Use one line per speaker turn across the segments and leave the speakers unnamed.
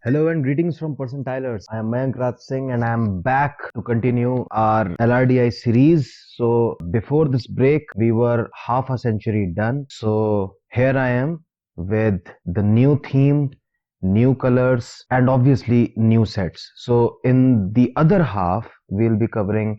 Hello and greetings from Percentilers. I am Mayank Raj Singh and I am back to continue our LRDI series. So before this break, we were half a century done. So here I am with the new theme, new colors, and obviously new sets. So in the other half, we'll be covering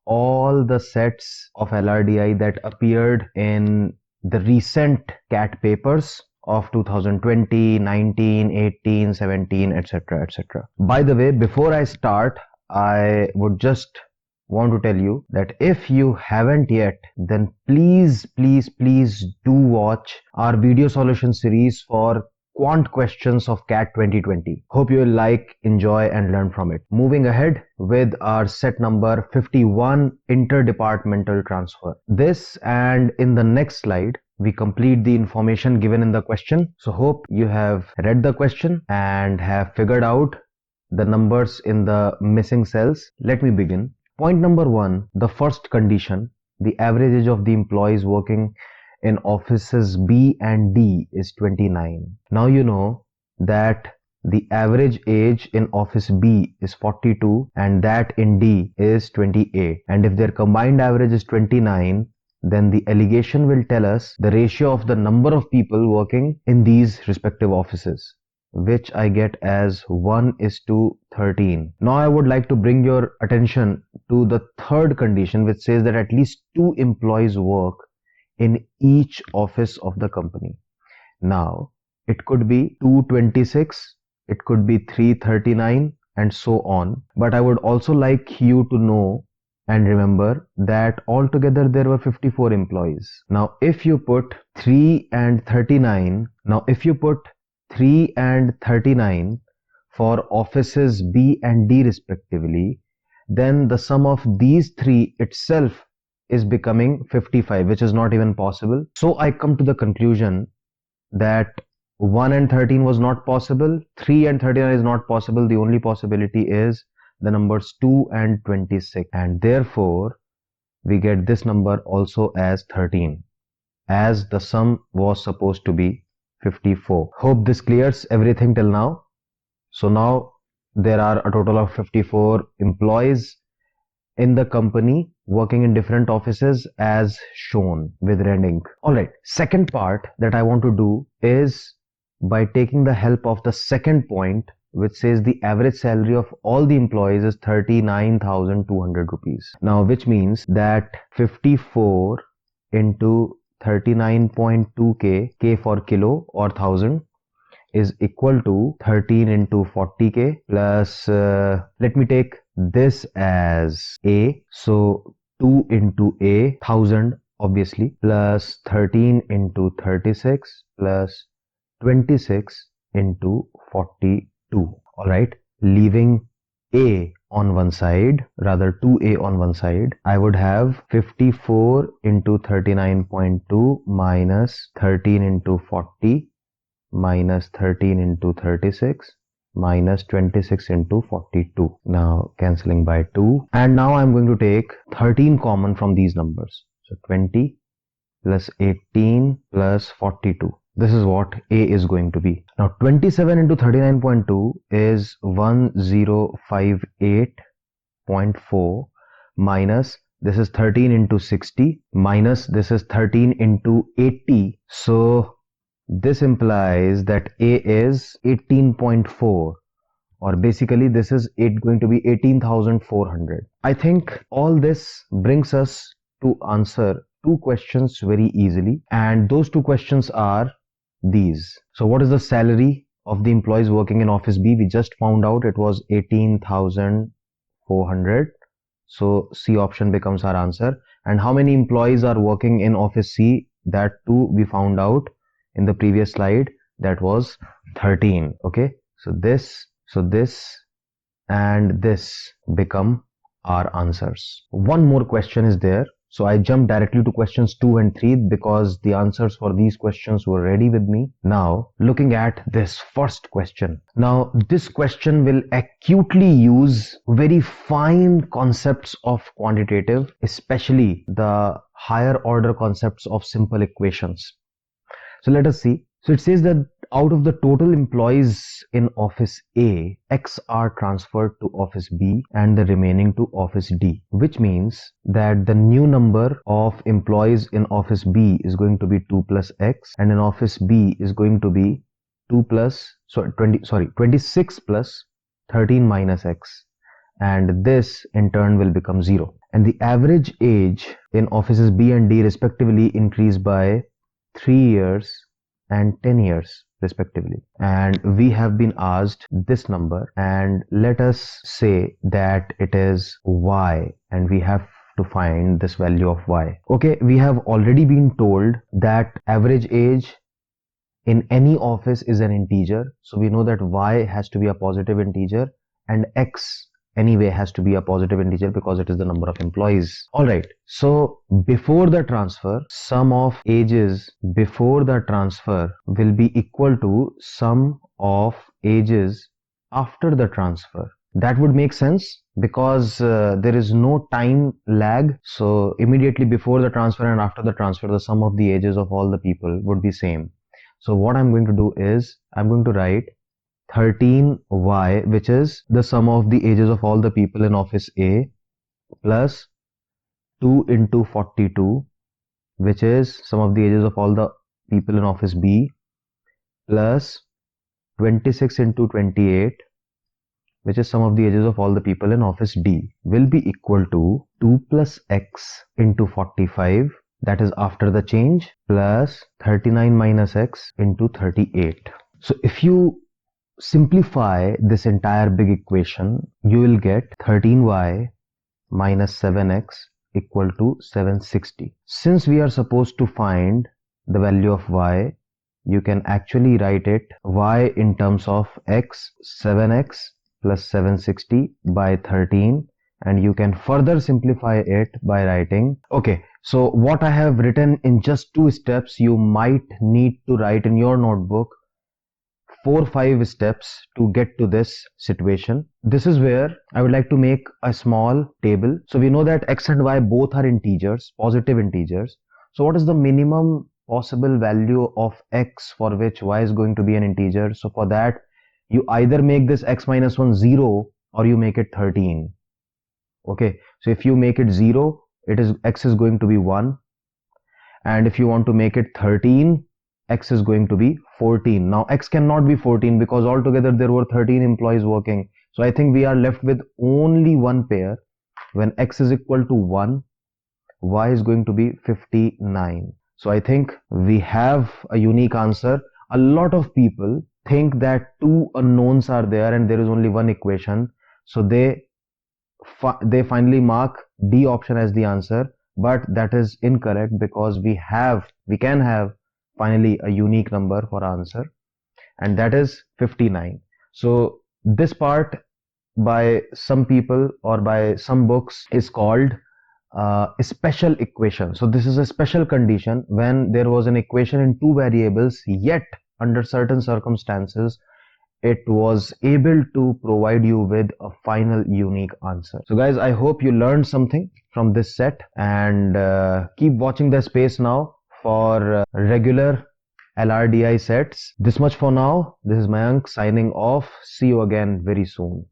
all the sets of LRDI that appeared in the recent CAT papers of 2020, 19, 18, 17, etc. etc. By the way, before I start, I would just want to tell you that if you haven't yet, then please do watch our video solution series for quant questions of CAT 2020. Hope you will like, enjoy and learn from it. Moving ahead with our set number 51, interdepartmental transfer. This and in the next slide, we complete the information given in the question. So hope you have read the question and have figured out the numbers in the missing cells. Let me begin. Point number 1, the first condition, the average age of the employees working in offices B and D is 29. Now you know that the average age in office B is 42 and that in D is 28. And if their combined average is 29, then the allegation will tell us the ratio of the number of people working in these respective offices, which I get as 1:13. Now I would like to bring your attention to the third condition, which says that at least 2 employees work in each office of the company. Now, it could be 226, it could be 339 and so on. But I would also like you to know and remember that altogether there were 54 employees. Now, if you put 3 and 39, for offices B and D respectively, then the sum of these three itself is becoming 55, which is not even possible. So I come to the conclusion that 1 and 13 was not possible, 3 and 39 is not possible. The only possibility is the numbers 2 and 26, and therefore we get this number also as 13, as the sum was supposed to be 54. Hope this clears everything till now. So now there are a total of 54 employees in the company working in different offices as shown with red ink. Alright, second part that I want to do is by taking the help of the second point, which says the average salary of all the employees is 39,200 rupees. Now, which means that 54 into 39.2k, k for kilo or thousand, is equal to 13 into 40k plus, let me take this as A, so 2 into A, 1000 obviously, plus 13 into 36 plus 26 into 42. Alright, leaving A on one side, rather 2A on one side, I would have 54 into 39.2 minus 13 into 40 minus 13 into 36 minus 26 into 42. Now cancelling by 2, and now I'm going to take 13 common from these numbers. So 20 plus 18 plus 42. This is what A is going to be. Now 27 into 39.2 is 1058.4 minus this is 13 into 60 minus this is 13 into 80. So this implies that A is 18.4, or basically this is going to be 18,400. I think all this brings us to answer 2 questions very easily, and those 2 questions are these. So what is the salary of the employees working in office B? We just found out it was 18,400. So C option becomes our answer. And how many employees are working in office C? That too we found out in the previous slide, that was 13. Okay, so this and this become our answers. One more question is there, so I jumped directly to questions 2 and 3 because the answers for these questions were ready with me. Now looking at this first question, now this question will acutely use very fine concepts of quantitative, especially the higher order concepts of simple equations. So let us see. So it says that out of the total employees in office A, X are transferred to office B and the remaining to office D, which means that the new number of employees in office B is going to be 2 plus X, and in office B is going to be 26 plus 13 minus X, and this in turn will become 0. And the average age in offices B and D respectively increase by 3 years and 10 years respectively. And we have been asked this number, and let us say that it is Y, and we have to find this value of Y. Okay, we have already been told that average age in any office is an integer, so we know that Y has to be a positive integer and X anyway has to be a positive integer because it is the number of employees. Alright, so before the transfer, sum of ages before the transfer will be equal to sum of ages after the transfer. That would make sense because there is no time lag, so immediately before the transfer and after the transfer, the sum of the ages of all the people would be same. So what I'm going to do is I'm going to write 13y, which is the sum of the ages of all the people in office A, plus 2 into 42, which is sum of the ages of all the people in office B, plus 26 into 28, which is sum of the ages of all the people in office D, will be equal to 2 plus x into 45, that is after the change, plus 39 minus x into 38. So if you simplify this entire big equation, you will get 13y minus 7x equal to 760. Since we are supposed to find the value of y, you can actually write it y in terms of x, 7x plus 760 by 13, and you can further simplify it by writing, okay, so what I have written in just 2 steps, you might need to write in your notebook 4-5 steps to get to this situation. This is where I would like to make a small table. So we know that x and y both are integers, positive integers. So what is the minimum possible value of x for which y is going to be an integer? So for that, you either make this x minus 1 0 or you make it 13. Okay, so if you make it 0, it is x is going to be 1, and if you want to make it 13, x is going to be 14. Now x cannot be 14 because altogether there were 13 employees working. So I think we are left with only one pair. When x is equal to 1, y is going to be 59. So I think we have a unique answer. A lot of people think that 2 unknowns are there and there is only one equation. So they finally mark D option as the answer, but that is incorrect because we can have finally a unique number for answer, and that is 59. So this part by some people or by some books is called a special equation. So this is a special condition when there was an equation in 2 variables, yet under certain circumstances it was able to provide you with a final unique answer. So guys, I hope you learned something from this set, and keep watching the space now for regular LRDI sets. This much for now. This is Mayank signing off. See you again very soon.